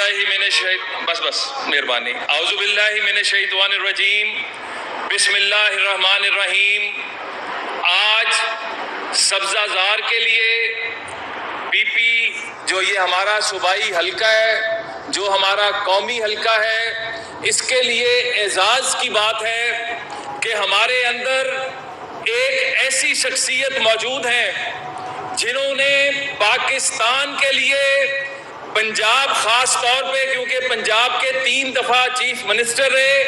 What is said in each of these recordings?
بس مہربانی. اعوذ باللہ من الشیطان الرجیم. بسم اللہ الرحمن الرحیم. آج سبزہ زار کے لیے پی پی جو یہ ہمارا صوبائی حلقہ ہے، جو ہمارا قومی حلقہ ہے، اس کے لیے اعزاز کی بات ہے کہ ہمارے اندر ایک ایسی شخصیت موجود ہے جنہوں نے پاکستان کے لیے پنجاب، خاص طور پہ کیونکہ پنجاب کے 3 دفعہ چیف منسٹر رہے،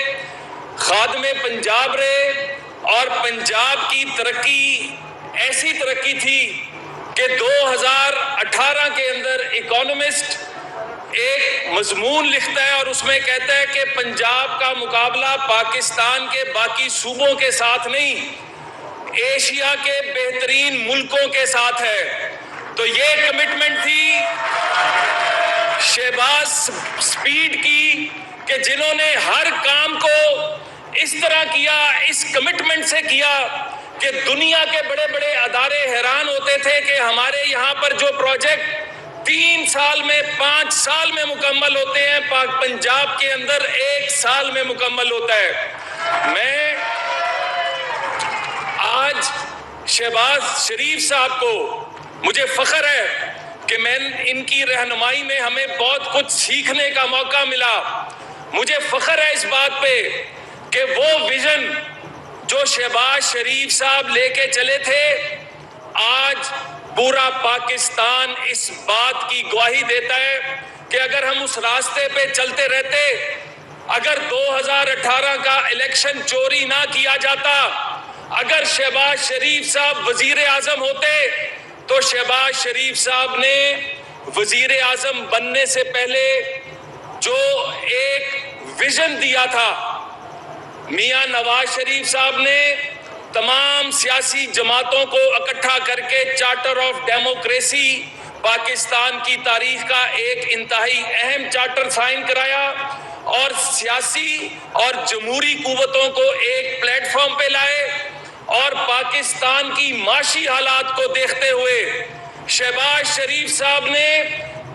خادم پنجاب رہے، اور پنجاب کی ترقی ایسی ترقی تھی کہ 2018 کے اندر اکانومسٹ ایک مضمون لکھتا ہے اور اس میں کہتا ہے کہ پنجاب کا مقابلہ پاکستان کے باقی صوبوں کے ساتھ نہیں، ایشیا کے بہترین ملکوں کے ساتھ ہے. تو یہ کمٹمنٹ تھی شہباز سپیڈ کی کہ جنہوں نے ہر کام کو اس طرح کیا، اس کمٹمنٹ سے کیا کہ دنیا کے بڑے بڑے ادارے حیران ہوتے تھے کہ ہمارے یہاں پر جو پروجیکٹ 3 سال میں 5 سال میں مکمل ہوتے ہیں، پنجاب کے اندر 1 سال میں مکمل ہوتا ہے. میں آج شہباز شریف صاحب کو مجھے فخر ہے کہ ان کی رہنمائی میں ہمیں بہت کچھ سیکھنے کا موقع ملا. مجھے فخر ہے اس بات پہ کہ وہ ویژن جو شہباز شریف صاحب لے کے چلے تھے، آج پورا پاکستان اس بات کی گواہی دیتا ہے کہ اگر ہم اس راستے پہ چلتے رہتے، اگر 2018 کا الیکشن چوری نہ کیا جاتا، اگر شہباز شریف صاحب وزیر اعظم ہوتے، تو شہباز شریف صاحب نے وزیر اعظم بننے سے پہلے جو ایک ویژن دیا تھا، میاں نواز شریف صاحب نے تمام سیاسی جماعتوں کو اکٹھا کر کے چارٹر آف ڈیموکریسی، پاکستان کی تاریخ کا ایک انتہائی اہم چارٹر سائن کرایا اور سیاسی اور جمہوری قوتوں کو ایک پلیٹ فارم پہ لائے. اور پاکستان کی معاشی حالات کو دیکھتے ہوئے شہباز شریف صاحب نے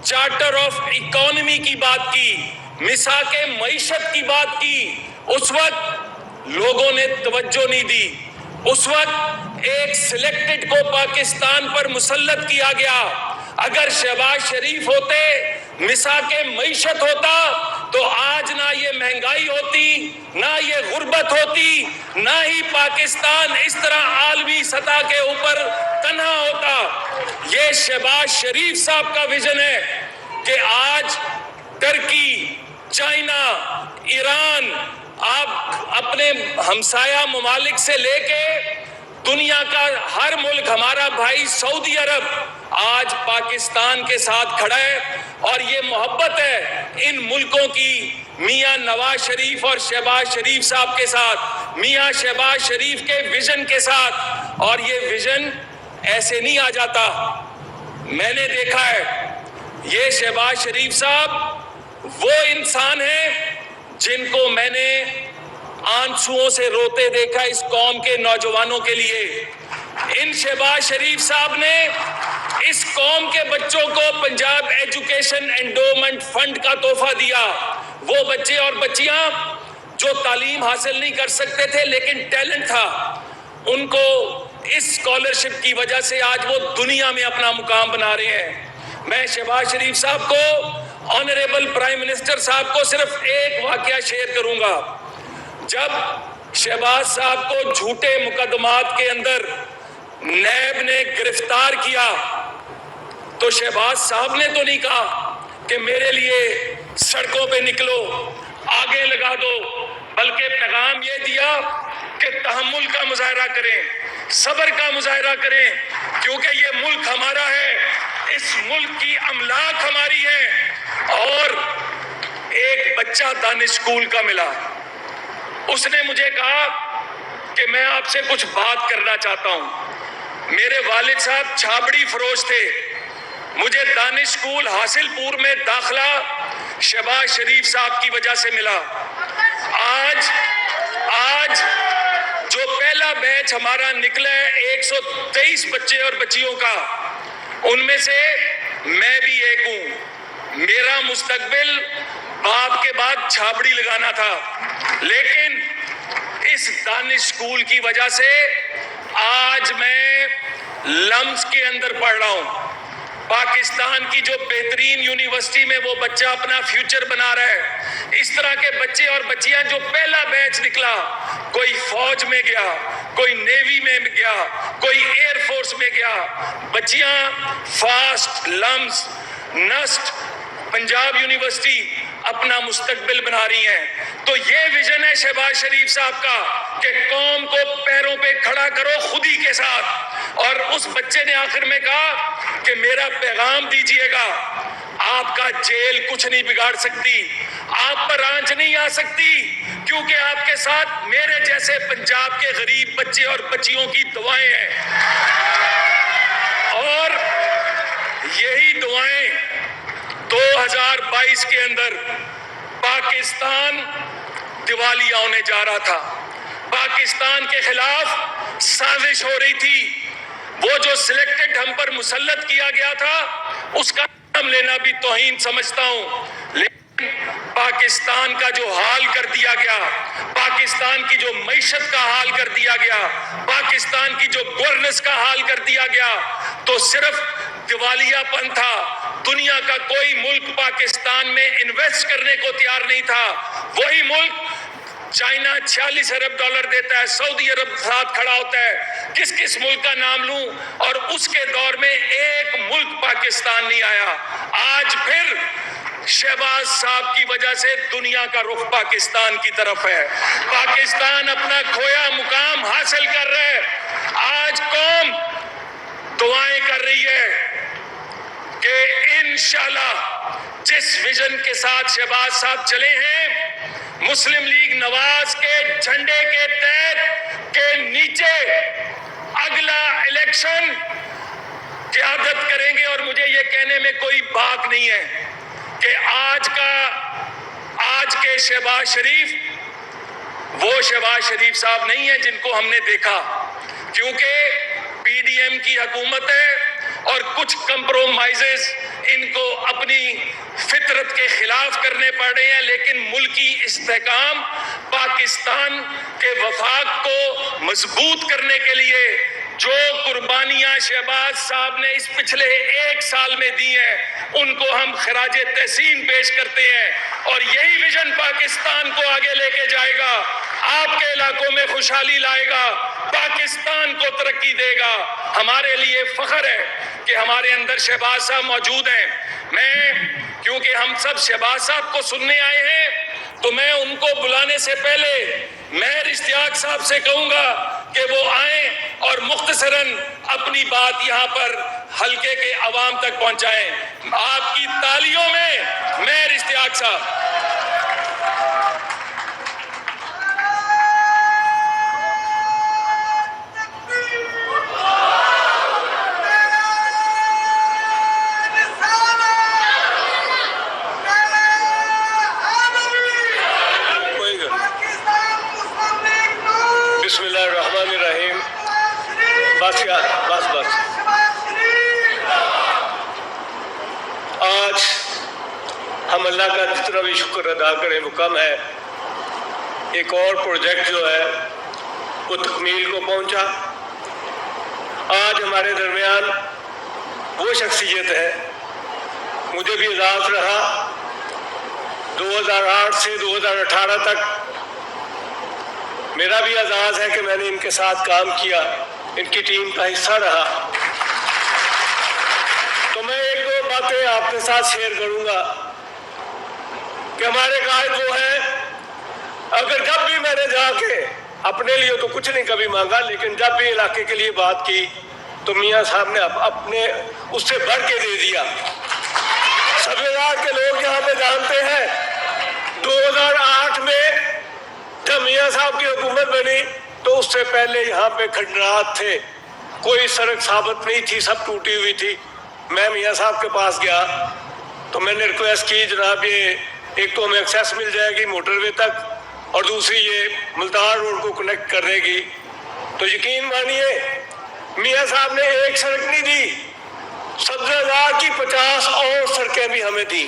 چارٹر آف اکانومی کی بات کی، مساق معیشت کی بات کی. اس وقت لوگوں نے توجہ نہیں دی. اس وقت ایک سلیکٹڈ کو پاکستان پر مسلط کیا گیا. اگر شہباز شریف ہوتے، مساق معیشت ہوتا، تو آج نہ یہ مہنگائی ہوتی، نہ یہ غربت ہوتی، نہ ہی پاکستان اس طرح عالمی سطح کے اوپر تنہا ہوتا. یہ شہباز شریف صاحب کا ویژن ہے کہ آج ترکی، چائنا، ایران، آپ اپنے ہمسایہ ممالک سے لے کے دنیا کا ہر ملک، ہمارا بھائی سعودی عرب آج پاکستان کے ساتھ کھڑا ہے. اور یہ محبت ہے ان ملکوں کی میاں نواز شریف اور شہباز شریف صاحب کے ساتھ، میاں شہباز شریف کے ویژن کے ساتھ. اور یہ ویژن ایسے نہیں آ جاتا. میں نے دیکھا ہے یہ شہباز شریف صاحب وہ انسان ہیں جن کو میں نے آنسوؤں سے روتے دیکھا اس قوم کے نوجوانوں کے لیے. ان شہباز شریف صاحب نے اس قوم کے بچوں کو پنجاب ایجوکیشن انڈومنٹ فنڈ کا تحفہ دیا. وہ بچے اور بچیاں جو تعلیم حاصل نہیں کر سکتے تھے لیکن ٹیلنٹ تھا، ان کو اس اسکالرشپ کی وجہ سے آج وہ دنیا میں اپنا مقام بنا رہے ہیں. میں شہباز شریف صاحب کو، آنریبل پرائم منسٹر صاحب کو صرف ایک واقعہ شیئر کروں گا. جب شہباز صاحب کو جھوٹے مقدمات کے اندر نیب نے گرفتار کیا تو شہباز صاحب نے تو نہیں کہا کہ میرے لیے سڑکوں پہ نکلو، آگے لگا دو، بلکہ پیغام یہ دیا کہ تحمل کا مظاہرہ کریں، صبر کا مظاہرہ کریں، کیونکہ یہ ملک ہمارا ہے، اس ملک کی املاک ہماری ہے. اور ایک بچہ دانش اسکول کا ملا، اس نے مجھے کہا کہ میں آپ سے کچھ بات کرنا چاہتا ہوں. میرے والد صاحب چھابڑی فروش تھے. مجھے دانش اسکول حاصل پور میں داخلہ شہباز شریف صاحب کی وجہ سے ملا. آج جو پہلا بیچ ہمارا نکلا ہے 123 بچے اور بچیوں کا، ان میں سے میں بھی ایک ہوں. میرا مستقبل باپ کے بعد چھابڑی لگانا تھا، لیکن اس دانش اسکول کی وجہ سے آج میں لمز کے اندر پڑھ رہا ہوں۔ پاکستان کی جو بہترین یونیورسٹی میں وہ بچہ اپنا فیوچر بنا رہا ہے۔ اس طرح کے بچے اور بچیاں جو پہلا بیچ نکلا، کوئی فوج میں گیا، کوئی نیوی میں گیا، کوئی ایئر فورس میں گیا، بچیاں فاسٹ، لمز، نسٹ، پنجاب یونیورسٹی اپنا مستقبل بنا رہی ہیں۔ تو یہ ویژن ہے شہباز شریف صاحب کا کہ قوم کو پیروں پہ کھڑا کرو خودی کے ساتھ۔ اور اس بچے نے آخر میں کہا کہ میرا پیغام دیجئے گا، آپ کا جیل کچھ نہیں بگاڑ سکتی، آپ پر آنچ نہیں آ سکتی، کیونکہ آپ کے ساتھ میرے جیسے پنجاب کے غریب بچے اور بچیوں کی دعائیں ہیں۔ اور یہی دعائیں 2022 کے اندر پاکستان دیوالیہ ہونے جا رہا تھا، پاکستان کے خلاف سازش ہو رہی تھی۔ وہ جو سلیکٹڈ ہم پر مسلط کیا گیا تھا، اس کا نام لینا بھی توہین سمجھتا ہوں، لیکن پاکستان کا جو حال کر دیا گیا، پاکستان کی جو معیشت کا حال کر دیا گیا، پاکستان کی جو گورننس کا حال کر دیا گیا، تو صرف دیوالیہ پن تھا۔ دنیا کا کوئی ملک پاکستان میں انویسٹ کرنے کو تیار نہیں تھا۔ وہی ملک چائنا 46 ارب ڈالر دیتا ہے، سعودی عرب ساتھ کھڑا ہوتا ہے، کس ملک کا نام لوں، اور اس کے دور میں ایک ملک پاکستان نہیں آیا۔ آج پھر شہباز صاحب کی وجہ سے دنیا کا رخ پاکستان کی طرف ہے، پاکستان اپنا کھویا مقام حاصل کر رہا ہے۔ آج قوم دعائیں کر رہی ہے کہ انشاءاللہ جس ویژن کے ساتھ شہباز صاحب چلے ہیں، مسلم لیگ نواز کے جھنڈے کے تحت کے نیچے اگلا الیکشن قیادت کریں گے۔ اور مجھے یہ کہنے میں کوئی باک نہیں ہے کہ آج کے شہباز شریف وہ شہباز شریف صاحب نہیں ہیں جن کو ہم نے دیکھا، کیونکہ پی ڈی ایم کی حکومت ہے اور کچھ کمپرومائزز ان کو اپنی فطرت کے خلاف کرنے پڑ رہے ہیں، لیکن ملکی استحکام، پاکستان کے وفاق کو مضبوط کرنے کے لیے جو قربانیاں شہباز صاحب نے اس پچھلے 1 سال میں دی ہیں، ان کو ہم خراج تحسین پیش کرتے ہیں۔ اور یہی ویژن پاکستان کو آگے لے کے جائے گا، آپ کے علاقوں میں خوشحالی لائے گا، پاکستان کو ترقی دے گا۔ ہمارے لیے فخر ہے کہ ہمارے اندر شہباز صاحب موجود ہیں۔ کیونکہ ہم سب شہباز صاحب کو سننے آئے ہیں، تو میں ان کو بلانے سے پہلے مہر اشتیاق صاحب سے کہوں گا کہ وہ آئیں اور مختصراً اپنی بات یہاں پر حلقے کے عوام تک پہنچائیں۔ آپ کی تالیوں میں مہر اشتیاق صاحب۔ بسم اللہ الرحمن الرحیم۔ بس آج ہم اللہ کا جتنا بھی شکر ادا کریں وہ کم ہے۔ ایک اور پروجیکٹ جو ہے وہ تکمیل کو پہنچا۔ آج ہمارے درمیان وہ شخصیت ہے، مجھے بھی اعزاز رہا 2008 سے 2018 تک، میرا بھی اعزاز ہے کہ میں نے ان کے ساتھ کام کیا، ان کی ٹیم کا حصہ رہا۔ تو میں 1-2 باتیں آپ کے ساتھ شیئر کروں گا کہ ہمارے قائد وہ ہیں، اگر جب بھی میں نے جا کے اپنے لیے تو کچھ نہیں کبھی مانگا، لیکن جب بھی علاقے کے لیے بات کی تو میاں صاحب نے اپنے اس سے بڑھ کے دے دیا۔ سبزار کے لوگ یہاں پہ جانتے ہیں 2008 میں جب میاں صاحب کی حکومت بنی تو اس سے پہلے یہاں پہ کھنڈرات تھے، کوئی سڑک ثابت نہیں تھی، سب ٹوٹی ہوئی تھی۔ میں میاں صاحب کے پاس گیا تو میں نے ریکویسٹ کی، جناب یہ ایک تو ہمیں ایکسیس مل جائے گی موٹر وے تک، اور دوسری یہ ملتان روڈ کو کنیکٹ کر دے گی۔ تو یقین مانیے میاں صاحب نے ایک سڑک نہیں دی، سبزار کی 50 اور سڑکیں بھی ہمیں دی۔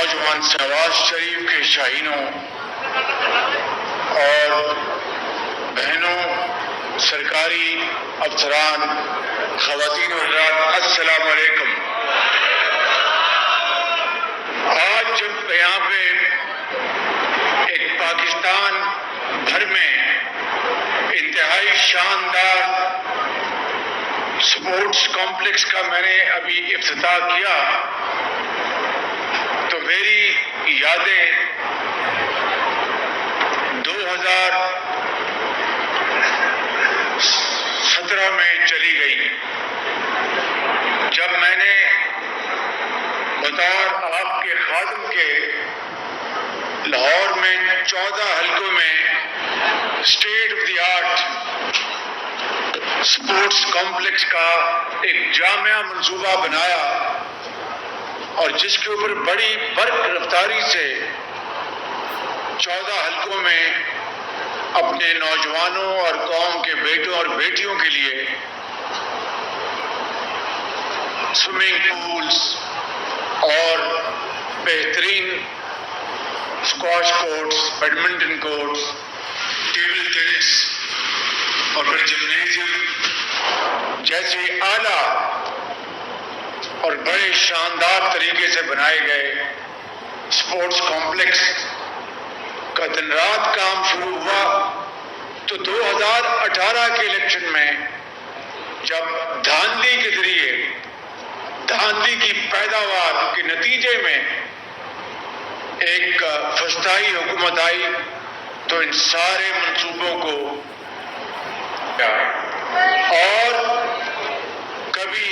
نوجوان نواز شریف کے شاہینوں اور بہنوں، سرکاری افسران، خواتین و حضرات، السلام علیکم۔ آج جب یہاں پہ ایک پاکستان بھر میں انتہائی شاندار سپورٹس کمپلیکس کا میں نے ابھی افتتاح کیا تو میری یادیں 2017 میں چلی گئی، جب میں نے بطور آپ کے خادم کے لاہور میں 14 حلقوں میں state of the art sports complex کا ایک جامع منصوبہ بنایا اور جس کے اوپر بڑی برق رفتاری سے 14 حلقوں میں اپنے نوجوانوں اور قوم کے بیٹوں اور بیٹیوں کے لیے سوئمنگ پولز اور بہترین squash courts, badminton courts, table tennis اور پھر جمنیزیم جیسے اعلیٰ اور بڑے شاندار طریقے سے بنائے گئے اسپورٹس کمپلیکس کا دن رات کام شروع ہوا تو 2018 کے الیکشن میں جب دھاندلی کے ذریعے دھاندلی کی پیداوار کے نتیجے میں ایک فسطائی حکومت آئی تو ان سارے منصوبوں کو اور کبھی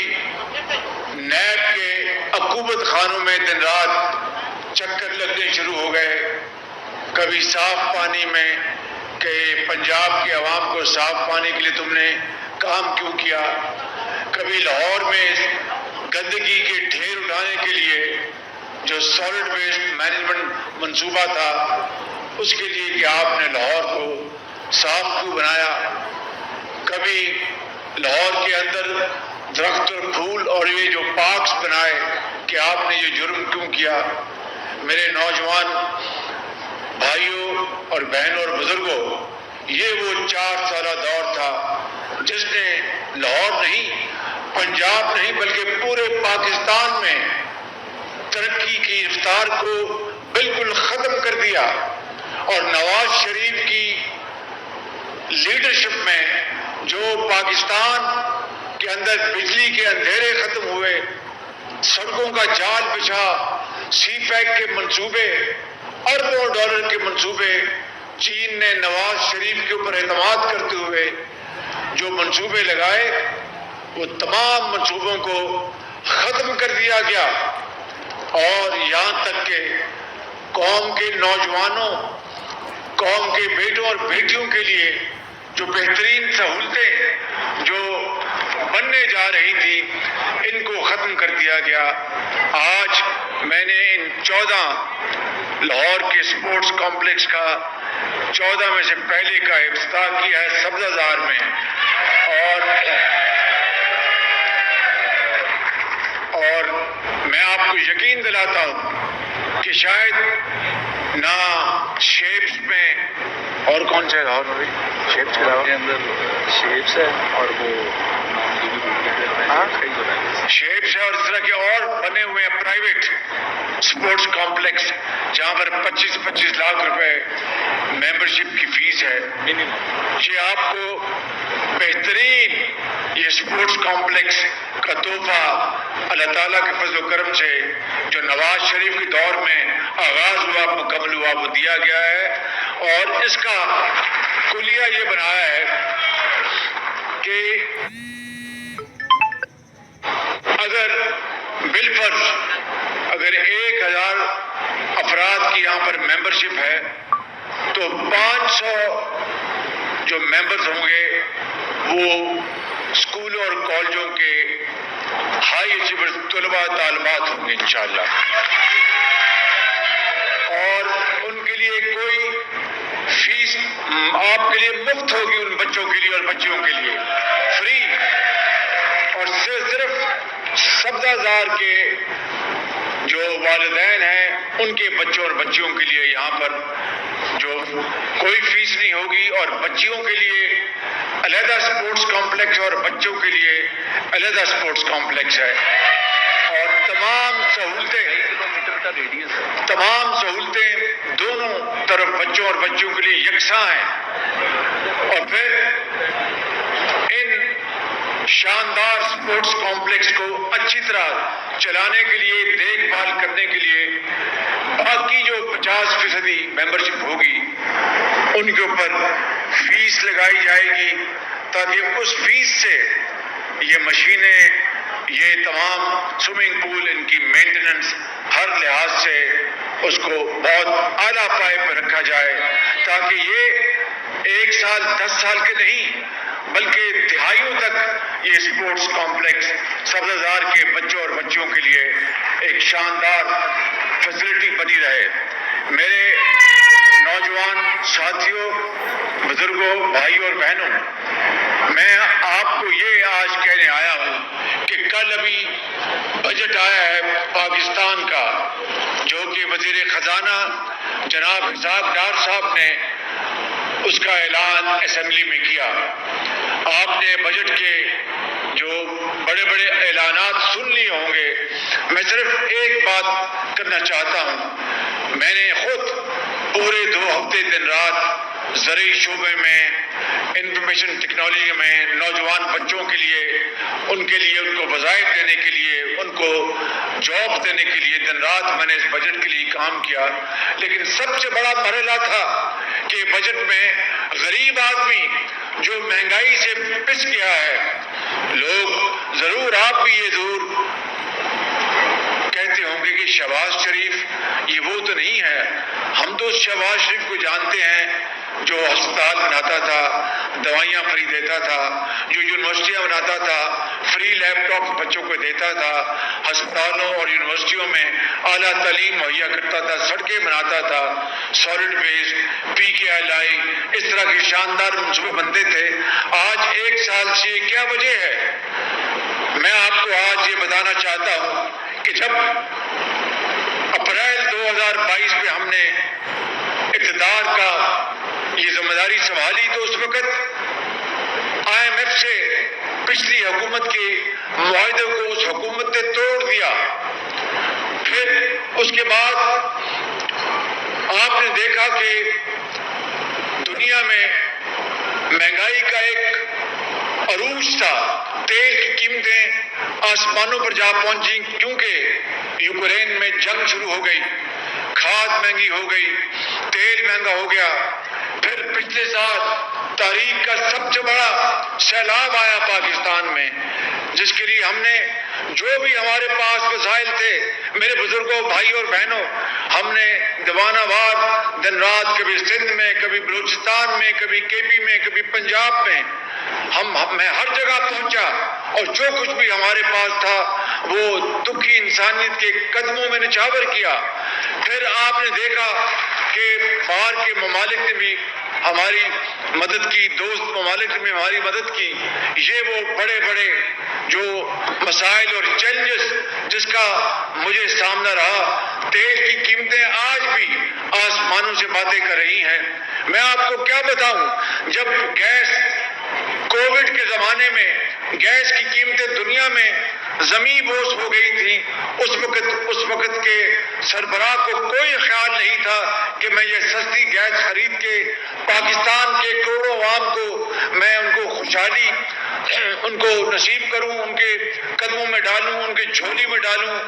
نیب کے عقوبت خانوں میں دن رات چکر لگنے شروع ہو گئے، کبھی صاف پانی میں کہ پنجاب کے عوام کو صاف پانی کے لیے تم نے کام کیوں کیا، کبھی لاہور میں گندگی کے ڈھیر اٹھانے کے لیے جو سالڈ ویسٹ مینجمنٹ منصوبہ تھا اس کے لیے کہ آپ نے لاہور کو صاف کیوں بنایا، کبھی لاہور کے اندر درخت اور پھول اور یہ جو پارکس بنائے کہ آپ نے یہ جرم کیوں کیا۔ میرے نوجوان بھائیوں اور بہنوں اور بزرگوں، یہ وہ 4 سالہ دور تھا جس نے لاہور نہیں، پنجاب نہیں بلکہ پورے پاکستان میں ترقی کی رفتار کو بالکل ختم کر دیا، اور نواز شریف کی لیڈرشپ میں جو پاکستان کے اندر بجلی کے اندھیرے ختم ہوئے، سڑکوں کا جال بچھا، سی پیک کے منصوبے، اربوں ڈالر کے منصوبے، چین نے نواز شریف کے اوپر اعتماد کرتے ہوئے جو منصوبے لگائے وہ تمام منصوبوں کو ختم کر دیا گیا، اور یہاں تک کہ قوم کے نوجوانوں، قوم کے بیٹوں اور بیٹیوں کے لیے جو بہترین سہولتیں جو بننے جا رہی تھی ان کو ختم کر دیا گیا۔ آج میں نے ان 14 لاہور کے سپورٹس کمپلیکس کا 14 میں سے پہلے کا افتتاح کیا ہے سبزہ زار میں، اور میں آپ کو یقین دلاتا ہوں کہ شاید نہ شیپس میں اور کون سے لاہور میں شیپس کے علاوہ شیپس ہے اور وہ شیپس ہے اور اس طرح کے اور بنے ہوئے ہیں پرائیویٹ سپورٹس کمپلیکس جہاں پر 25 لاکھ روپے ممبرشپ کی فیس ہے۔ یہ آپ کو بہترین یہ سپورٹس کمپلیکس کا تحفہ اللہ تعالیٰ کے فضل و کرم سے جو نواز شریف کے دور میں آغاز ہوا، مکمل ہوا، وہ دیا گیا ہے، اور اس کا کلیہ یہ بنایا ہے کہ اگر بالفرض اگر 1000 افراد کی یہاں پر ممبرشپ ہے تو 500 جو ممبرز ہوں گے وہ اسکولوں اور کالجوں کے ہائی اچیورز طلباء طالبات ہوں گے انشاءاللہ، اور ان کے لیے کوئی فیس آپ کے لیے مفت ہوگی، ان بچوں کے لیے اور بچیوں کے لیے فری، اور صرف سبزہ زار کے جو والدین ہیں ان کے بچوں اور بچیوں کے لیے یہاں پر جو کوئی فیس نہیں ہوگی، اور بچیوں کے لیے علیحدہ سپورٹس کمپلیکس اور بچوں کے لیے علیحدہ سپورٹس کمپلیکس ہے، اور تمام سہولتیں دونوں طرف بچوں اور بچیوں کے لیے یکساں ہیں۔ اور پھر ان شاندار سپورٹس کمپلیکس کو اچھی طرح چلانے کے لیے، دیکھ بھال کرنے کے لیے باقی جو 50% ممبرشپ ہوگی ان کے اوپر فیس لگائی جائے گی، تاکہ اس فیس سے یہ مشینیں، یہ تمام سوئمنگ پول، ان کی مینٹیننس ہر لحاظ سے اس کو بہت اعلیٰ پائے پہ رکھا جائے، تاکہ یہ 1 سال 10 سال کے نہیں بلکہ دہائیوں تک یہ سپورٹس کمپلیکس سبززار کے بچوں اور بچیوں کے لیے ایک شاندار فیسلٹی بنی رہے۔ میرے نوجوان ساتھیوں، بزرگوں، بھائیوں اور بہنوں، میں آپ کو یہ آج کہنے آیا ہوں کہ کل ابھی بجٹ آیا ہے پاکستان کا، جو کہ وزیر خزانہ جناب اسحاق ڈار صاحب نے اس کا اعلان اسمبلی میں کیا۔ آپ نے بجٹ کے جو بڑے بڑے اعلانات سن لیے ہوں گے، میں صرف ایک بات کرنا چاہتا ہوں۔ میں نے خود پورے 2 ہفتے دن رات زرعی شعبے میں، انفارمیشن ٹیکنالوجی میں نوجوان بچوں کے لیے ان کو وظائف دینے کے لیے، ان کو جاب دینے کے لیے دن رات میں نے اس بجٹ کے لیے کام کیا۔ لیکن سب سے بڑا مرحلہ تھا کہ بجٹ میں غریب آدمی جو مہنگائی سے پس گیا ہے، لوگ ضرور، آپ بھی یہ ضرور کہتے ہوں گے کہ شہباز شریف یہ وہ تو نہیں ہے۔ ہم تو شہباز شریف کو جانتے ہیں جو ہسپتال بناتا تھا، دوائیاں فری دیتا تھا، جو یونیورسٹیاں بناتا تھا، فری لیپ ٹاپ بچوں کو دیتا تھا، ہسپتالوں اور یونیورسٹیوں میں اعلیٰ تعلیم مہیا کرتا تھا، سڑکیں بناتا تھا، سالڈ ویسٹ، PKLI، اس طرح کے شاندار منصوبے بنتے تھے۔ آج 1 سال سے کیا وجہ ہے؟ میں آپ کو آج یہ بتانا چاہتا ہوں کہ جب اپریل 2022 میں ہم نے اقتدار کا یہ ذمہ داری سنبھالی، تو اس وقت IMF سے پچھلی حکومت کے معاہدے کو اس حکومت نے توڑ دیا۔ پھر اس کے بعد آپ نے دیکھا کہ دنیا میں مہنگائی کا ایک عروج تھا، تیل کی قیمتیں آسمانوں پر جا پہنچیں کیونکہ یوکرین میں جنگ شروع ہو گئی، کھاد مہنگی ہو گئی، تیل مہنگا ہو گیا۔ پھر پچھلے سال تاریخ کا سب سے بڑا سیلاب آیا پاکستان میں، جس کے لیے ہم نے جو بھی ہمارے پاس وسائل تھے، میرے بزرگوں، بھائیوں اور بہنوں، ہم نے دیوانہ وار دن رات، کبھی سندھ میں، کبھی بلوچستان میں، کبھی KP میں، کبھی پنجاب میں، میں ہر جگہ پہنچا، اور جو کچھ بھی ہمارے پاس تھا وہ دکھی انسانیت کے قدموں میں نچھاور کیا۔ پھر آپ نے دیکھا کہ باہر کے ممالک نے بھی ہماری مدد کی، دوست ممالک نے بھی ہماری مدد کی۔ یہ وہ بڑے بڑے جو مسائل اور چیلنجز جس کا مجھے سامنا رہا، تیل کی قیمتیں آج بھی آسمانوں سے باتیں کر رہی ہیں۔ میں آپ کو کیا بتاؤں، جب کووڈ کے زمانے میں گیس کی قیمتیں دنیا میں زمین بوس ہو گئی تھی، اس وقت کے سربراہ کو کوئی خیال نہیں تھا کہ میں یہ سستی گیس خرید کے پاکستان کے کروڑوں عوام کو، میں ان کو خوشحالی ان کو نصیب کروں، ان کے قدموں میں ڈالوں، ان کے جھولی میں ڈالوں،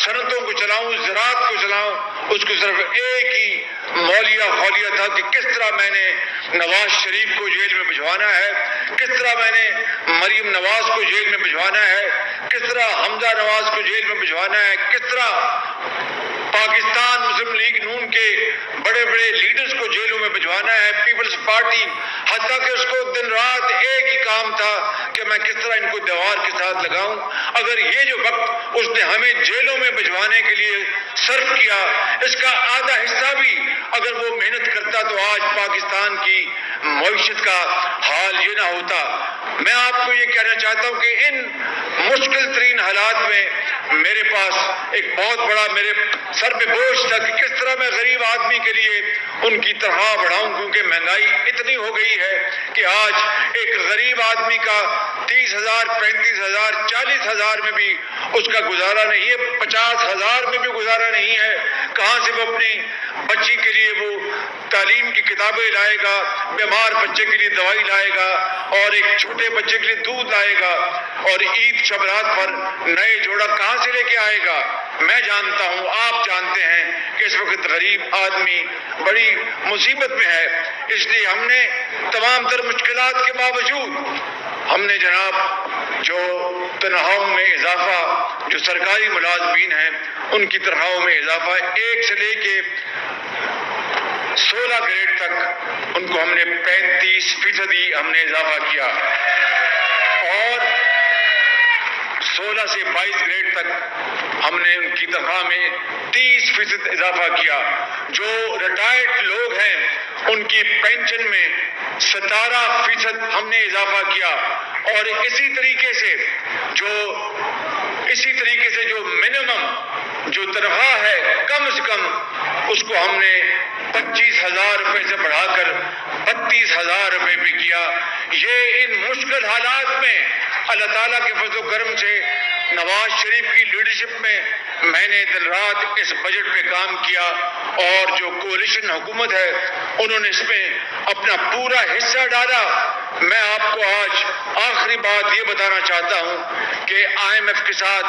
صنعتوں کو چلاؤں، زراعت کو چلاؤں۔ اس کو صرف ایک ہی مولیہ خالیہ تھا کہ کس طرح میں نے نواز شریف کو جیل میں بھجوانا ہے، کس طرح میں نے مریم نواز کو جیل میں بھجوانا ہے، کس طرح حمزہ نواز کو جیل میں بھجوانا ہے، کس طرح پاکستان مسلم لیگ نون کے بڑے بڑے لیڈرز کو جیلوں میں بھجوانا ہے، پیپلز پارٹی، حتیٰ کہ اس کو دن رات ایک ہی کام تھا کہ میں کس طرح ان کو دیوار کے ساتھ لگاؤں۔ اگر یہ جو وقت اس نے ہمیں جیلوں میں بھجوانے کے لیے صرف کیا، اس کا آدھا حصہ بھی اگر وہ محنت کرتا تو آج پاکستان کی معیشت کا حال یہ نہ ہوتا۔ میں آپ کو یہ کہنا چاہتا ہوں کہ ان مشکل ترین حالات میں میرے پاس ایک بہت بڑا میرے سر پہ بوجھ تھا کہ کس طرح میں غریب آدمی کے لیے ان کی تنخواہ بڑھاؤں، کیونکہ مہنگائی اتنی ہو گئی ہے کہ آج ایک غریب آدمی کا 30,000 35,000 40,000 میں بھی اس کا گزارا نہیں ہے، 50,000 میں بھی گزارا نہیں ہے۔ کہاں سے وہ اپنی بچی کے لیے وہ تعلیم کی کتابیں لائے گا، بیمار بچے کے لیے دوائی لائے گا، اور ایک چھوٹے بچے کے لیے دودھ لائے گا، اور عید شبرات پر نئے جوڑا کہاں سے لے کے آئے گا؟ میں جانتا ہوں، آپ جانتے ہیں کہ اس وقت غریب آدمی بڑی مصیبت میں ہے۔ اس لیے ہم نے تمام تر مشکلات کے باوجود ہم نے جناب جو تنخواہوں میں اضافہ، جو سرکاری ملازمین ہیں ان کی تنخواہوں میں اضافہ 1 سے لے کے 16 گریڈ تک ان کو ہم نے 35% ہم نے اضافہ کیا، اور 16 سے 22 گریڈ تک ہم نے ان کی تنخواہ میں 30% اضافہ کیا۔ جو ریٹائرڈ لوگ ہیں ان کی پینشن میں 17% ہم نے اضافہ کیا، اور اسی طریقے سے جو منیمم جو تنخواہ ہے کم سے کم اس کو ہم نے 25,000 روپے سے بڑھا کر 32,000 روپے بھی کیا۔ یہ ان مشکل حالات میں اللہ تعالیٰ کے فضل و کرم سے نواز شریف کی لیڈرشپ میں نے دن رات اس بجٹ پہ کام کیا، اور جو کولیشن حکومت ہے انہوں نے اس میں اپنا پورا حصہ ڈالا۔ میں آپ کو آج آخری بات یہ بتانا چاہتا ہوں کہ IMF کے ساتھ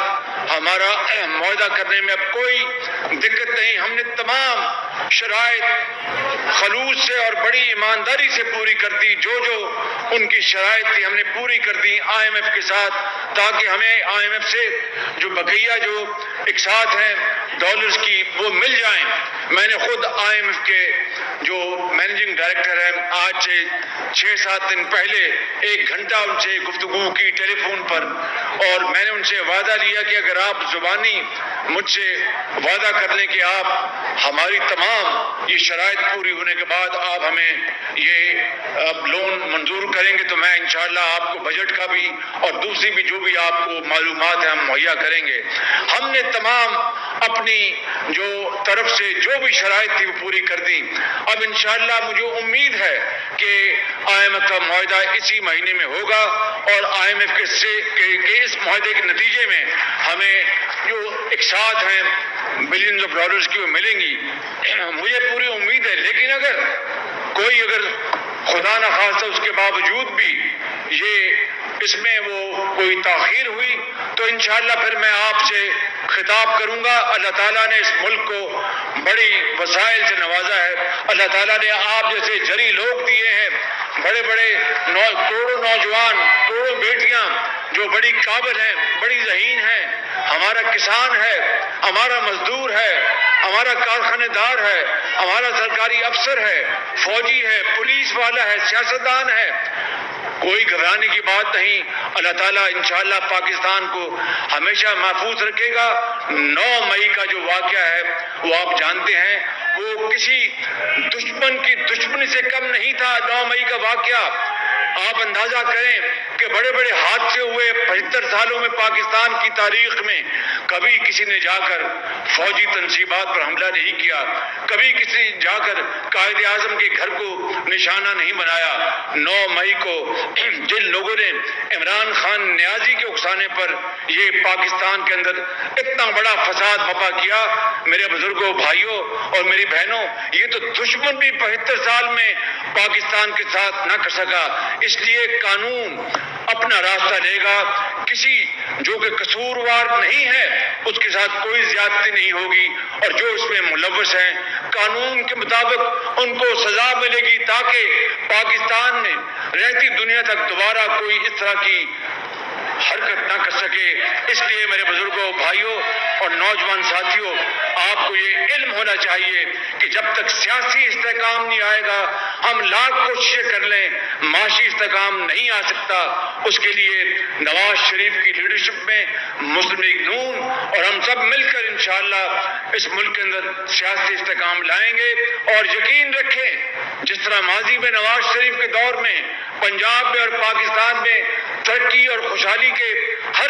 ہمارا معاہدہ کرنے میں اب کوئی دقت نہیں۔ ہم نے تمام شرائط خلوص سے اور بڑی ایمانداری سے پوری کر دی، جو ان کی شرائط تھی ہم نے پوری کر دی IMF کے ساتھ، تاکہ ہمیں IMF سے جو بقیہ جو اقساط ہیں ڈالرز کی وہ مل جائیں۔ میں نے خود IMF کے جو مینیجنگ ڈائریکٹر ہیں آج سے 6-7 دن پہلے 1 گھنٹہ ان سے گفتگو کی ٹیلی فون پر، اور میں نے ان سے وعدہ لیا کہ اگر آپ زبانی مجھ سے وعدہ کر لیں کہ آپ ہماری تمام یہ شرائط پوری ہونے کے بعد آپ ہمیں یہ لون منظور کریں گے، تو میں انشاءاللہ آپ کو بجٹ کا بھی اور دوسری بھی جو بھی آپ کو معلومات ہیں ہم مہیا کریں گے۔ ہم نے تمام اپنی جو طرف سے جو بھی شرائط تھی وہ پوری کر دی۔ اب انشاءاللہ مجھے امید ہے کہ IMF کا معاہدہ اسی مہینے میں ہوگا، اور IMF کے اس معاہدے کے نتیجے میں ہمیں جو اقساط ہیں بلینز آف ڈالرز کی وہ ملیں گی، مجھے پوری امید ہے۔ لیکن اگر خدا نہ خواستہ اس کے باوجود بھی اس میں وہ کوئی تاخیر ہوئی تو انشاءاللہ پھر میں آپ سے خطاب کروں گا۔ اللہ تعالیٰ نے اس ملک کو بڑی وسائل سے نوازا ہے، اللہ تعالیٰ نے آپ جیسے جری لوگ دیے ہیں، بڑے بڑے کروڑوں نوجوان، کروڑوں بیٹیاں جو بڑی قابل ہیں، بڑی ذہین ہیں، ہمارا کسان ہے، ہمارا مزدور ہے، ہمارا کارخانے دار ہے، ہمارا سرکاری افسر ہے، فوجی ہے، پولیس والا ہے، سیاستدان ہے، کوئی گھبرانے کی بات نہیں۔ اللہ تعالیٰ انشاءاللہ پاکستان کو ہمیشہ محفوظ رکھے گا۔ 9 مئی کا جو واقعہ ہے وہ آپ جانتے ہیں، وہ کسی دشمن کی دشمنی سے کم نہیں تھا۔ 9 مئی کا واقعہ آپ اندازہ کریں کہ بڑے بڑے حادثے ہوئے 75 سالوں میں پاکستان کی تاریخ میں، کبھی کسی نے جا کر فوجی تنصیبات پر حملہ نہیں کیا، کبھی کسی نے جا کر قائد اعظم کے گھر کو نشانہ نہیں بنایا۔ 9 مئی کو جن لوگوں نے عمران خان نیازی کے اکسانے پر یہ پاکستان کے اندر اتنا بڑا فساد بپا کیا، میرے بزرگوں، بھائیوں اور میری بہنوں، یہ تو دشمن بھی 75 سال میں پاکستان کے ساتھ نہ کر سکا۔ اس لیے قانون اپنا راستہ لے گا، کسی جو کہ قصوروار نہیں ہے اس کے ساتھ کوئی زیادتی نہیں ہوگی، اور جو اس میں ملوث ہیں قانون کے مطابق ان کو سزا ملے گی، تاکہ پاکستان میں رہتی دنیا تک دوبارہ کوئی اس طرح کی حرکت نہ کر سکے۔ اس لیے میرے بزرگوں، بھائیوں اور نوجوان ساتھیوں، آپ کو یہ علم ہونا چاہیے کہ جب تک سیاسی استحکام نہیں آئے گا، ہم لاکھ کوششیں کر لیں، معاشی استحکام نہیں آ سکتا۔ اس کے لیے نواز شریف کی لیڈرشپ میں مسلم لیگ نون اور ہم سب مل کر انشاءاللہ اس ملک کے اندر سیاسی استحکام لائیں گے، اور یقین رکھیں جس طرح ماضی میں نواز شریف کے دور میں پنجاب میں اور پاکستان میں ترقی اور خوشحالی کے ہر